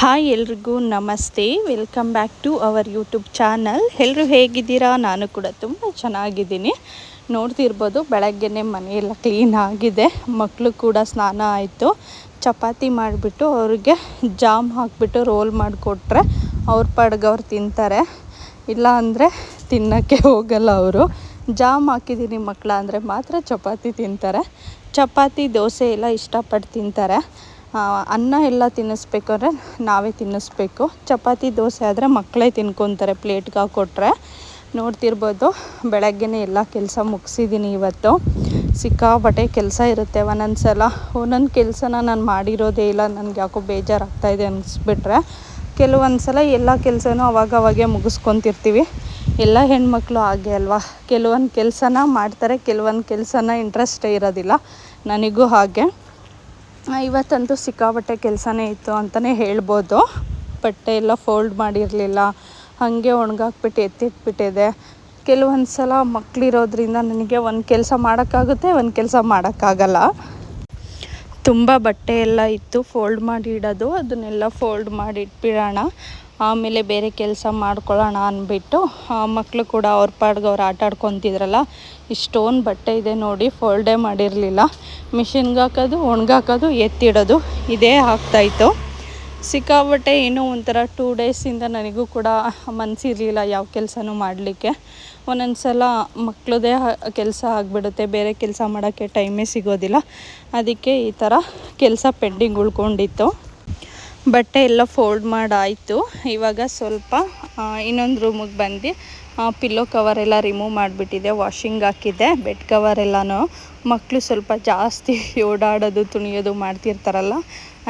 Hi ಎಲ್ರಿಗೂ ನಮಸ್ತೆ. Welcome back to our YouTube channel. ಎಲ್ಲರೂ ಹೇಗಿದ್ದೀರಾ? ನಾನು ಕೂಡ ತುಂಬ ಚೆನ್ನಾಗಿದ್ದೀನಿ. ನೋಡ್ತಿರ್ಬೋದು, ಬೆಳಗ್ಗೆನೇ ಮನೆಯೆಲ್ಲ ಕ್ಲೀನ್ ಆಗಿದೆ. ಮಕ್ಕಳು ಕೂಡ ಸ್ನಾನ ಆಯಿತು. ಚಪಾತಿ ಮಾಡಿಬಿಟ್ಟು ಅವ್ರಿಗೆ ಜಾಮ್ ಹಾಕಿಬಿಟ್ಟು ರೋಲ್ ಮಾಡಿಕೊಟ್ರೆ ಅವ್ರ ಪಾಡ್ಗೆ ಅವ್ರು ತಿಂತಾರೆ. ಇಲ್ಲ ಅಂದರೆ ತಿನ್ನೋಕ್ಕೆ ಹೋಗಲ್ಲ ಅವರು. ಜಾಮ್ ಹಾಕಿದ್ದೀನಿ ಮಕ್ಕಳ ಅಂದರೆ ಮಾತ್ರ ಚಪಾತಿ ತಿಂತಾರೆ. ಚಪಾತಿ ದೋಸೆ ಎಲ್ಲ ಇಷ್ಟಪಟ್ಟು ತಿಂತಾರೆ. ಅನ್ನ ಎಲ್ಲ ತಿನ್ನಿಸ್ಬೇಕಾದ್ರೆ ನಾವೇ ತಿನ್ನಿಸ್ಬೇಕು. ಚಪಾತಿ ದೋಸೆ ಆದರೆ ಮಕ್ಕಳೇ ತಿನ್ಕೊತಾರೆ ಪ್ಲೇಟ್ಗೆ ಹಾಕ್ಕೊಟ್ರೆ. ನೋಡ್ತಿರ್ಬೋದು, ಬೆಳಗ್ಗೆನೇ ಎಲ್ಲ ಕೆಲಸ ಮುಗಿಸಿದ್ದೀನಿ. ಇವತ್ತು ಸಿಕ್ಕಾಪಟ್ಟೆ ಕೆಲಸ ಇರುತ್ತೆ. ಒಂದೊಂದು ಸಲ ಒಂದೊಂದು ಕೆಲಸನ ನಾನು ಮಾಡಿರೋದೇ ಇಲ್ಲ, ನನಗೆ ಯಾಕೋ ಬೇಜಾರಾಗ್ತಾಯಿದೆ ಅನಿಸ್ಬಿಟ್ರೆ ಕೆಲವೊಂದು ಸಲ ಎಲ್ಲ ಕೆಲಸನೂ ಅವಾಗವಾಗೇ ಮುಗಿಸ್ಕೊತಿರ್ತೀವಿ. ಎಲ್ಲ ಹೆಣ್ಮಕ್ಳು ಹಾಗೆ ಅಲ್ವಾ, ಕೆಲವೊಂದು ಕೆಲಸನ ಮಾಡ್ತಾರೆ, ಕೆಲವೊಂದು ಕೆಲಸನ ಇಂಟ್ರೆಸ್ಟೇ ಇರೋದಿಲ್ಲ. ನನಗೂ ಹಾಗೆ. ಇವತ್ತಂತೂ ಸಿಕ್ಕಾಪಟ್ಟೆ ಕೆಲಸನೇ ಇತ್ತು ಅಂತಲೇ ಹೇಳ್ಬೋದು. ಬಟ್ಟೆ ಎಲ್ಲ ಫೋಲ್ಡ್ ಮಾಡಿರಲಿಲ್ಲ, ಹಾಗೆ ಒಣಗಾಕ್ಬಿಟ್ಟು ಎತ್ತಿಟ್ಬಿಟ್ಟಿದೆ. ಕೆಲವೊಂದು ಸಲ ಮಕ್ಕಳಿರೋದ್ರಿಂದ ನನಗೆ ಒಂದು ಕೆಲಸ ಮಾಡೋಕ್ಕಾಗುತ್ತೆ, ಒಂದು ಕೆಲಸ ಮಾಡೋಕ್ಕಾಗಲ್ಲ. ತುಂಬ ಬಟ್ಟೆ ಎಲ್ಲ ಇತ್ತು ಫೋಲ್ಡ್ ಮಾಡಿ ಇಡೋದು. ಅದನ್ನೆಲ್ಲ ಫೋಲ್ಡ್ ಮಾಡಿ ಇಟ್ಬಿಡೋಣ, ಆಮೇಲೆ ಬೇರೆ ಕೆಲಸ ಮಾಡ್ಕೊಳ್ಳೋಣ ಅಂದ್ಬಿಟ್ಟು ಮಕ್ಕಳು ಕೂಡ ಅವ್ರ ಪಾಡ್ಗೆ ಅವ್ರು ಆಟ ಆಡ್ಕೊತಿದ್ರಲ್ಲ. ಇಷ್ಟೊಂದು ಬಟ್ಟೆ ಇದೆ ನೋಡಿ, ಫೋಲ್ಡೇ ಮಾಡಿರಲಿಲ್ಲ. ಮಿಷಿನ್ಗೆ ಹಾಕೋದು, ಒಣಗಾಕೋದು, ಎತ್ತಿಡೋದು, ಇದೇ ಆಗ್ತಾಯಿತ್ತು. ಸಿಕ್ಕಾಬಟ್ಟೆ ಏನೋ ಒಂಥರ 2 ಡೇಸಿಂದ ನನಗೂ ಕೂಡ ಮನಸ್ಸಿರಲಿಲ್ಲ ಯಾವ ಕೆಲಸನೂ ಮಾಡಲಿಕ್ಕೆ. ಒಂದೊಂದು ಸಲ ಮಕ್ಕಳದೇ ಕೆಲಸ ಆಗಿಬಿಡುತ್ತೆ, ಬೇರೆ ಕೆಲಸ ಮಾಡೋಕ್ಕೆ ಟೈಮೇ ಸಿಗೋದಿಲ್ಲ. ಅದಕ್ಕೆ ಈ ಥರ ಕೆಲಸ ಪೆಂಡಿಂಗ್ ಉಳ್ಕೊಂಡಿತ್ತು. ಬಟ್ಟೆ ಎಲ್ಲ ಫೋಲ್ಡ್ ಮಾಡಾಯಿತು. ಇವಾಗ ಸ್ವಲ್ಪ ಇನ್ನೊಂದು ರೂಮಿಗೆ ಬಂದು ಪಿಲ್ಲೋ ಕವರೆಲ್ಲ ರಿಮೂವ್ ಮಾಡಿಬಿಟ್ಟಿದೆ, ವಾಷಿಂಗ್ ಹಾಕಿದ್ದೆ. ಬೆಡ್ ಕವರೆಲ್ಲನೂ ಮಕ್ಕಳು ಸ್ವಲ್ಪ ಜಾಸ್ತಿ ಓಡಾಡೋದು ತುಣಿಯೋದು ಮಾಡ್ತಿರ್ತಾರಲ್ಲ,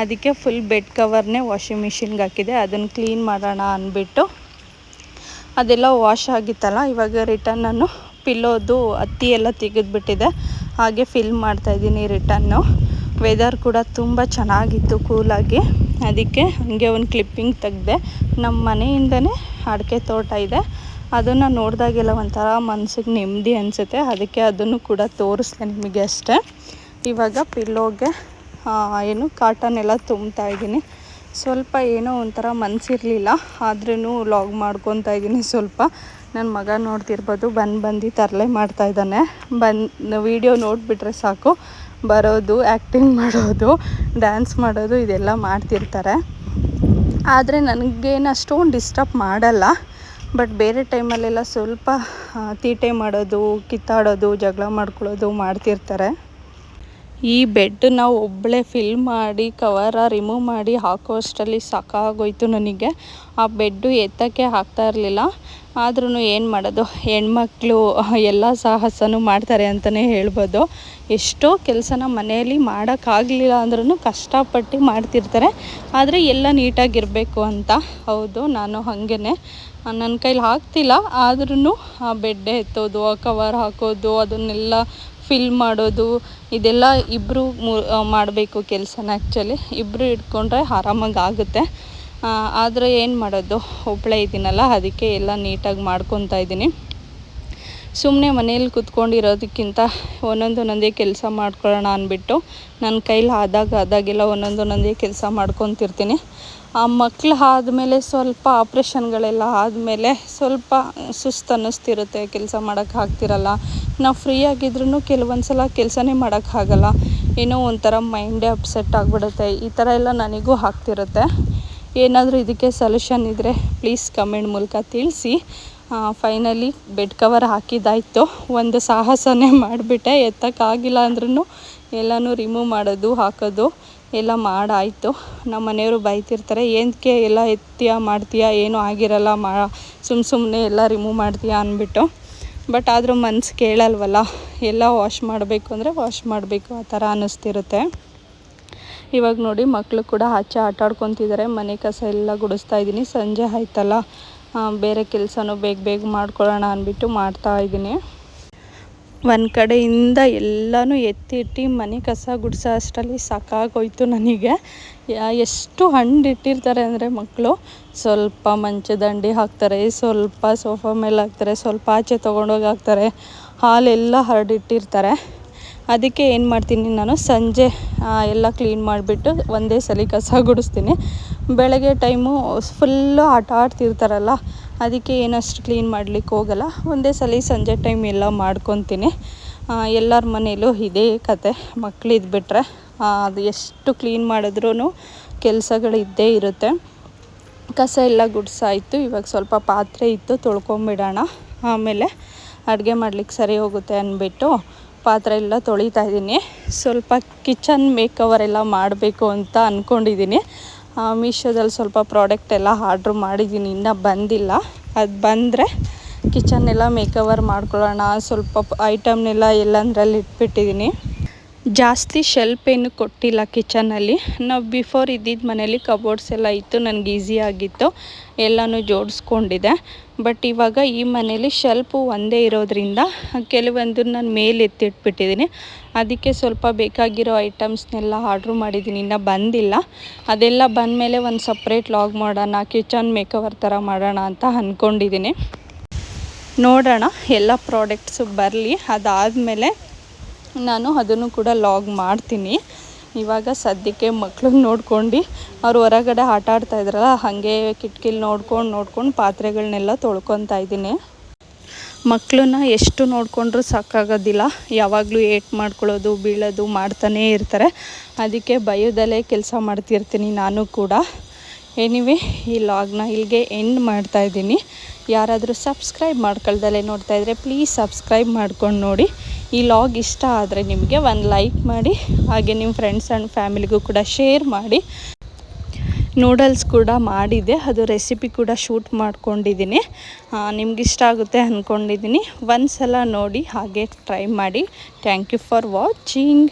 ಅದಕ್ಕೆ ಫುಲ್ ಬೆಡ್ ಕವರ್ನೇ ವಾಷಿಂಗ್ ಮಿಷಿನ್ಗೆ ಹಾಕಿದೆ. ಅದನ್ನು ಕ್ಲೀನ್ ಮಾಡೋಣ ಅಂದ್ಬಿಟ್ಟು ಅದೆಲ್ಲ ವಾಶ್ ಆಗಿತ್ತಲ್ಲ. ಇವಾಗ ರಿಟರ್ನ್ ನಾನು ಪಿಲ್ಲೋದು ಹತ್ತಿ ಎಲ್ಲ ತೆಗೆದುಬಿಟ್ಟಿದೆ, ಹಾಗೆ ಫಿಲ್ ಮಾಡ್ತಾಯಿದ್ದೀನಿ ರಿಟನ್ನು. ವೆದರ್ ಕೂಡ ತುಂಬ ಚೆನ್ನಾಗಿತ್ತು, ಕೂಲಾಗಿ. ಅದಕ್ಕೆ ಹಾಗೆ ಒಂದು ಕ್ಲಿಪ್ಪಿಂಗ್ ತೆಗೆದೆ. ನಮ್ಮ ಮನೆಯಿಂದನೇ ಅಡಿಕೆ ತೋಟ ಇದೆ, ಅದನ್ನು ನೋಡಿದಾಗೆಲ್ಲ ಒಂಥರ ಮನಸ್ಸಿಗೆ ನೆಮ್ಮದಿ ಅನಿಸುತ್ತೆ. ಅದಕ್ಕೆ ಅದನ್ನು ಕೂಡ ತೋರಿಸ್ದೆ ನಿಮಗೆ ಅಷ್ಟೇ. ಇವಾಗ ಪಿಲ್ಲೋಗೆ ಕಾಟನ್ ಎಲ್ಲ ತುಂಬ್ತಾಯಿದ್ದೀನಿ. ಸ್ವಲ್ಪ ಏನೋ ಒಂಥರ ಮನಸ್ಸಿರಲಿಲ್ಲ, ಆದ್ರೂ ಲಾಗ್ ಮಾಡ್ಕೊತಾ ಇದ್ದೀನಿ. ಸ್ವಲ್ಪ ನನ್ನ ಮಗ ನೋಡ್ತಿರ್ಬೋದು, ಬಂದು ತರಲೆ ಮಾಡ್ತಾಯಿದ್ದಾನೆ. ವೀಡಿಯೋ ನೋಡಿಬಿಟ್ರೆ ಸಾಕು, ಬರೋದು, ಆ್ಯಕ್ಟಿಂಗ್ ಮಾಡೋದು, ಡ್ಯಾನ್ಸ್ ಮಾಡೋದು, ಇದೆಲ್ಲ ಮಾಡ್ತಿರ್ತಾರೆ. ಆದರೆ ನನಗೇನು ಅಷ್ಟೊಂದು ಡಿಸ್ಟರ್ಬ್ ಮಾಡಲ್ಲ. ಬಟ್ ಬೇರೆ ಟೈಮಲ್ಲೆಲ್ಲ ಸ್ವಲ್ಪ ತೀಟೆ ಮಾಡೋದು, ಕಿತ್ತಾಡೋದು, ಜಗಳ ಮಾಡ್ಕೊಳ್ಳೋದು ಮಾಡ್ತಿರ್ತಾರೆ. ಈ ಬೆಡ್ ನಾವು ಒಬ್ಬಳೇ ಫಿಲ್ ಮಾಡಿ ಕವರ ರಿಮೂವ್ ಮಾಡಿ ಹಾಕೋ ಅಷ್ಟರಲ್ಲಿ ಸಾಕಾಗೋಯ್ತು ನನಗೆ. ಆ ಬೆಡ್ಡು ಎತ್ತಕ್ಕೆ ಆಗ್ತಾ ಇರಲಿಲ್ಲ. ಆದ್ರೂ ಏನು ಮಾಡೋದು, ಹೆಣ್ಮಕ್ಳು ಎಲ್ಲ ಸಾಹಸನೂ ಮಾಡ್ತಾರೆ ಅಂತಲೇ ಹೇಳ್ಬೋದು. ಎಷ್ಟೋ ಕೆಲಸನ ಮನೆಯಲ್ಲಿ ಮಾಡೋಕ್ಕಾಗಲಿಲ್ಲ ಅಂದ್ರೂ ಕಷ್ಟಪಟ್ಟು ಮಾಡ್ತಿರ್ತಾರೆ. ಆದರೆ ಎಲ್ಲ ನೀಟಾಗಿರಬೇಕು ಅಂತ. ಹೌದು, ನಾನು ಹಾಗೇ, ನನ್ನ ಕೈಲಿ ಆಗ್ತಿಲ್ಲ. ಆದ್ರೂ ಆ ಬೆಡ್ಡೆ ಎತ್ತೋದು, ಆ ಕವರ್ ಹಾಕೋದು, ಅದನ್ನೆಲ್ಲ ಫಿಲ್ ಮಾಡೋದು, ಇದೆಲ್ಲ ಇಬ್ಬರು ಮಾಡಬೇಕು ಕೆಲಸನ. ಆ್ಯಕ್ಚುಲಿ ಇಬ್ಬರು ಇಟ್ಕೊಂಡ್ರೆ ಆರಾಮಾಗಿ ಆಗುತ್ತೆ. ಆದರೆ ಏನು ಮಾಡೋದು, ಒಬ್ಬಳೇ ಇದ್ದೀನಲ್ಲ, ಅದಕ್ಕೆ ಎಲ್ಲ ನೀಟಾಗಿ ಮಾಡ್ಕೊತಾ ಇದ್ದೀನಿ. ಸುಮ್ಮನೆ ಮನೇಲಿ ಕೂತ್ಕೊಂಡಿರೋದಕ್ಕಿಂತ ಒಂದೊಂದೇ ಕೆಲಸ ಮಾಡ್ಕೊಳ್ಳೋಣ ಅಂದ್ಬಿಟ್ಟು ನನ್ನ ಕೈಲಿ ಆದಾಗೆಲ್ಲ ಒಂದೊಂದೇ ಕೆಲಸ ಮಾಡ್ಕೊತಿರ್ತೀನಿ. ಆ ಮಕ್ಕಳು ಆದಮೇಲೆ ಸ್ವಲ್ಪ ಆಪ್ರೇಷನ್ಗಳೆಲ್ಲ ಆದಮೇಲೆ ಸ್ವಲ್ಪ ಸುಸ್ತು ಅನ್ನಿಸ್ತಿರುತ್ತೆ, ಕೆಲಸ ಮಾಡೋಕ್ಕೆ ಆಗ್ತಿರಲ್ಲ. ನಾವು ಫ್ರೀ ಆಗಿದ್ರೂ ಕೆಲವೊಂದು ಸಲ ಕೆಲಸನೇ ಮಾಡೋಕ್ಕಾಗಲ್ಲ, ಏನೋ ಒಂಥರ ಮೈಂಡೇ ಅಪ್ಸೆಟ್ ಆಗಿಬಿಡುತ್ತೆ. ಈ ಥರ ಎಲ್ಲ ನನಗೂ ಆಗ್ತಿರುತ್ತೆ. ಏನಾದರೂ ಇದಕ್ಕೆ ಸೊಲ್ಯೂಷನ್ ಇದ್ದರೆ ಪ್ಲೀಸ್ ಕಮೆಂಟ್ ಮೂಲಕ ತಿಳಿಸಿ. ಫೈನಲಿ ಬೆಡ್ ಕವರ್ ಹಾಕಿದ್ದಾಯಿತು. ಒಂದು ಸಾಹಸನೇ ಮಾಡಿಬಿಟ್ಟೆ, ಎತ್ತಕ್ಕಾಗಿಲ್ಲ ಅಂದ್ರೂ ಎಲ್ಲನೂ ರಿಮೂವ್ ಮಾಡೋದು, ಹಾಕೋದು ಎಲ್ಲ ಮಾಡಾಯಿತು. ನಮ್ಮ ಮನೆಯವರು ಬೈತಿರ್ತಾರೆ, ಏನಕ್ಕೆ ಎಲ್ಲ ಎತ್ತೀಯ ಮಾಡ್ತೀಯಾ, ಏನೂ ಆಗಿರಲ್ಲ, ಸುಮ್ಮನೆ ಎಲ್ಲ ರಿಮೂವ್ ಮಾಡ್ತೀಯಾ ಅಂದ್ಬಿಟ್ಟು. ಬಟ್ ಆದರೂ ಮನಸ್ಸು ಕೇಳಲ್ವಲ್ಲ, ಎಲ್ಲ ವಾಶ್ ಮಾಡಬೇಕು ಅಂದರೆ ವಾಶ್ ಮಾಡಬೇಕು, ಆ ಥರ ಅನ್ನಿಸ್ತಿರುತ್ತೆ. ಇವಾಗ ನೋಡಿ, ಮಕ್ಕಳು ಕೂಡ ಆಚೆ ಆಟ ಆಡ್ಕೊತಿದ್ದಾರೆ. ಮನೆ ಕಸ ಎಲ್ಲ ಗುಡಿಸ್ತಾ ಇದ್ದೀನಿ. ಸಂಜೆ ಆಯ್ತಲ್ಲ, ಬೇರೆ ಕೆಲಸನೂ ಬೇಗ ಮಾಡ್ಕೊಳ್ಳೋಣ ಅಂದ್ಬಿಟ್ಟು ಮಾಡ್ತಾಯಿದ್ದೀನಿ. ಒಂದು ಕಡೆಯಿಂದ ಎಲ್ಲನೂ ಎತ್ತಿಟ್ಟು ಮನೆ ಕಸ ಗುಡಿಸೋ ಅಷ್ಟರಲ್ಲಿ ಸಾಕಾಗೋಯ್ತು ನನಗೆ. ಎಷ್ಟು ಹಂಡಿಟ್ಟಿರ್ತಾರೆ ಅಂದರೆ ಮಕ್ಕಳು, ಸ್ವಲ್ಪ ಮಂಚದಂಡಿ ಹಾಕ್ತಾರೆ, ಸ್ವಲ್ಪ ಸೋಫಾ ಮೇಲೆ ಹಾಕ್ತಾರೆ, ಸ್ವಲ್ಪ ಆಚೆ ತೊಗೊಂಡೋಗಿ ಹಾಕ್ತಾರೆ, ಹಾಲೆಲ್ಲ ಹರಡಿಟ್ಟಿರ್ತಾರೆ. ಅದಕ್ಕೆ ಏನು ಮಾಡ್ತೀನಿ ನಾನು ಸಂಜೆ ಎಲ್ಲ ಕ್ಲೀನ್ ಮಾಡಿಬಿಟ್ಟು ಒಂದೇ ಸಲ ಕಸ ಗುಡಿಸ್ತೀನಿ. ಬೆಳಗ್ಗೆ ಟೈಮು ಫುಲ್ಲು ಆಟ ಆಡ್ತಿರ್ತಾರಲ್ಲ, ಅದಕ್ಕೆ ಏನಷ್ಟು ಕ್ಲೀನ್ ಮಾಡಲಿಕ್ಕೆ ಹೋಗಲ್ಲ. ಒಂದೇ ಸಲ ಸಂಜೆ ಟೈಮ್ ಎಲ್ಲ ಮಾಡ್ಕೊತೀನಿ. ಎಲ್ಲರ ಮನೇಲೂ ಇದೇ ಕತೆ. ಮಕ್ಕಳಿದ್ಬಿಟ್ರೆ ಅದು ಎಷ್ಟು ಕ್ಲೀನ್ ಮಾಡಿದ್ರೂ ಕೆಲಸಗಳು ಇದ್ದೇ ಇರುತ್ತೆ. ಕಸ ಎಲ್ಲ ಗುಡಿಸಾಯಿತು. ಇವಾಗ ಸ್ವಲ್ಪ ಪಾತ್ರೆ ಇತ್ತು, ತೊಳ್ಕೊಂಬಿಡೋಣ. ಆಮೇಲೆ ಅಡುಗೆ ಮಾಡ್ಲಿಕ್ಕೆ ಸರಿ ಹೋಗುತ್ತೆ ಅಂದ್ಬಿಟ್ಟು ಪಾತ್ರೆ ಎಲ್ಲ ತೊಳಿತಾ ಇದ್ದೀನಿ. ಸ್ವಲ್ಪ ಕಿಚನ್ ಮೇಕವರ್ ಎಲ್ಲ ಮಾಡಬೇಕು ಅಂತ ಅಂದ್ಕೊಂಡಿದ್ದೀನಿ. ಮೀಶೋದಲ್ಲಿ ಸ್ವಲ್ಪ ಪ್ರಾಡಕ್ಟ್ ಎಲ್ಲ ಆರ್ಡ್ರ್ ಮಾಡಿದ್ದೀನಿ, ಇನ್ನೂ ಬಂದಿಲ್ಲ. ಅದು ಬಂದರೆ ಕಿಚನ್ ಎಲ್ಲ ಮೇಕವರ್ ಮಾಡ್ಕೊಳ್ಳೋಣ. ಸ್ವಲ್ಪ ಐಟಮ್ನೆಲ್ಲ ಎಲ್ಲಂದ್ರಲ್ಲಿ ಇಟ್ಬಿಟ್ಟಿದ್ದೀನಿ. ಜಾಸ್ತಿ ಶೆಲ್ಫ್ ಏನು ಕೊಟ್ಟಿಲ್ಲ ಕಿಚನಲ್ಲಿ. ನಾವು ಬಿಫೋರ್ ಇದ್ದಿದ್ದ ಮನೇಲಿ ಕಬೋರ್ಡ್ಸ್ ಎಲ್ಲ ಇತ್ತು, ನನಗೆ ಈಸಿ ಆಗಿತ್ತು, ಎಲ್ಲನೂ ಜೋಡಿಸ್ಕೊಂಡಿದ್ದೆ. ಬಟ್ ಇವಾಗ ಈ ಮನೇಲಿ ಶೆಲ್ಫು ಒಂದೇ ಇರೋದ್ರಿಂದ ಕೆಲವೊಂದು ನಾನು ಮೇಲೆ ಎತ್ತಿಟ್ಬಿಟ್ಟಿದ್ದೀನಿ. ಅದಕ್ಕೆ ಸ್ವಲ್ಪ ಬೇಕಾಗಿರೋ ಐಟಮ್ಸ್ನೆಲ್ಲ ಆರ್ಡ್ರ್ ಮಾಡಿದ್ದೀನಿ, ಇನ್ನೂ ಬಂದಿಲ್ಲ. ಅದೆಲ್ಲ ಬಂದಮೇಲೆ ಒಂದು ಸಪ್ರೇಟ್ ಲಾಗ್ ಮಾಡೋಣ, ಕಿಚನ್ ಮೇಕವರ್ ಥರ ಮಾಡೋಣ ಅಂತ ಅಂದ್ಕೊಂಡಿದ್ದೀನಿ. ನೋಡೋಣ, ಎಲ್ಲ ಪ್ರಾಡಕ್ಟ್ಸು ಬರಲಿ, ಅದಾದಮೇಲೆ ನಾನು ಅದನ್ನು ಕೂಡ ಲಾಗ್ ಮಾಡ್ತೀನಿ. ಇವಾಗ ಸದ್ಯಕ್ಕೆ ಮಕ್ಳನ್ನ ನೋಡ್ಕೊಂಡು ಅವ್ರು ಹೊರಗಡೆ ಆಟ ಆಡ್ತಾಯಿದ್ರಲ್ಲ, ಹಾಗೆ ಕಿಟಕಿಲಿ ನೋಡ್ಕೊಂಡು ಪಾತ್ರೆಗಳನ್ನೆಲ್ಲ ತೊಳ್ಕೊತಾ ಇದ್ದೀನಿ. ಮಕ್ಕಳನ್ನ ಎಷ್ಟು ನೋಡಿಕೊಂಡ್ರೂ ಸಾಕಾಗೋದಿಲ್ಲ. ಯಾವಾಗಲೂ ಏಟ್ ಮಾಡ್ಕೊಳ್ಳೋದು, ಬೀಳೋದು ಮಾಡ್ತಾನೇ ಇರ್ತಾರೆ. ಅದಕ್ಕೆ ಭಯದಲ್ಲೇ ಕೆಲಸ ಮಾಡ್ತಿರ್ತೀನಿ ನಾನು ಕೂಡ. ಎನಿವೆ, ಈ ಲಾಗ್ನ ಇಲ್ಲಿಗೆ ಎಂಡ್ ಮಾಡ್ತಾಯಿದ್ದೀನಿ. ಯಾರಾದರೂ ಸಬ್ಸ್ಕ್ರೈಬ್ ಮಾಡ್ಕೊಳ್ದಲ್ಲೇ ನೋಡ್ತಾಯಿದ್ರೆ ಪ್ಲೀಸ್ ಸಬ್ಸ್ಕ್ರೈಬ್ ಮಾಡ್ಕೊಂಡು ನೋಡಿ. ಈ ಲಾಗ್ ಇಷ್ಟ ಆದರೆ ನಿಮಗೆ ಒಂದು ಲೈಕ್ ಮಾಡಿ, ಹಾಗೆ ನಿಮ್ಮ ಫ್ರೆಂಡ್ಸ್ ಆ್ಯಂಡ್ ಫ್ಯಾಮಿಲಿಗೂ ಕೂಡ ಶೇರ್ ಮಾಡಿ. ನೂಡಲ್ಸ್ ಕೂಡ ಮಾಡಿದ್ದೆ, ಅದು ರೆಸಿಪಿ ಕೂಡ ಶೂಟ್ ಮಾಡ್ಕೊಂಡಿದ್ದೀನಿ. ನಿಮಗಿಷ್ಟ ಆಗುತ್ತೆ ಅಂದ್ಕೊಂಡಿದ್ದೀನಿ. ಒಂದು ಸಲ ನೋಡಿ, ಹಾಗೆ ಟ್ರೈ ಮಾಡಿ. Thank you for watching.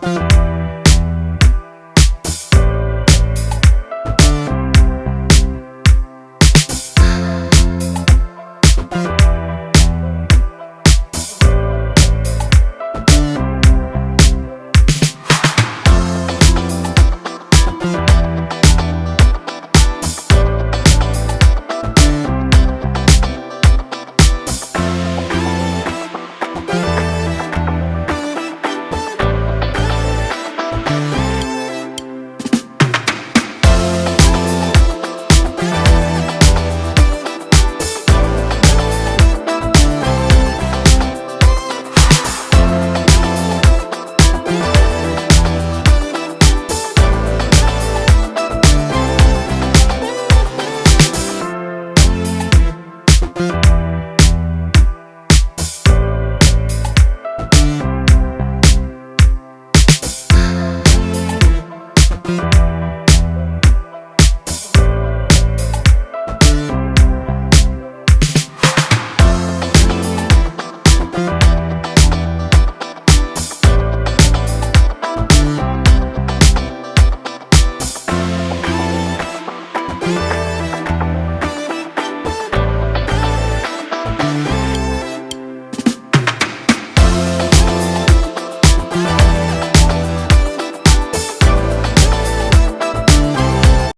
you.